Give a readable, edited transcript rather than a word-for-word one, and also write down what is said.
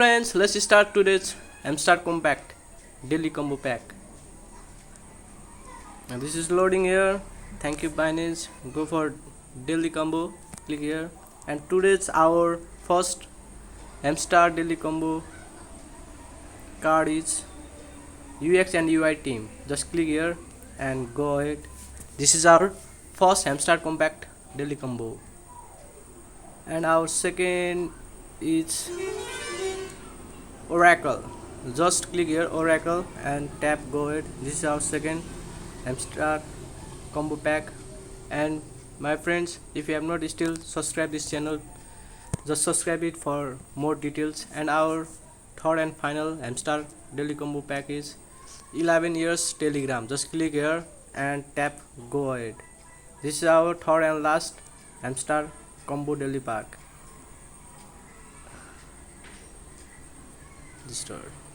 Friends, let's start today's Hamster Compact Daily Combo Pack. And this is loading here. Thank you, Binance. Go for Daily Combo. Click here. And today's our first Hamster Daily Combo card is UX and UI team. Just click here and go ahead. This is our first Hamster Compact Daily Combo. And our second is Oracle. Just click here Oracle and tap go ahead. This is our second Hamster combo pack. And my friends, if you have not still subscribed this channel, just subscribe it for more details. And our third and final Hamster daily combo pack is 11 years Telegram. Just click here and tap go ahead. This is our third and last Hamster combo daily pack. Start.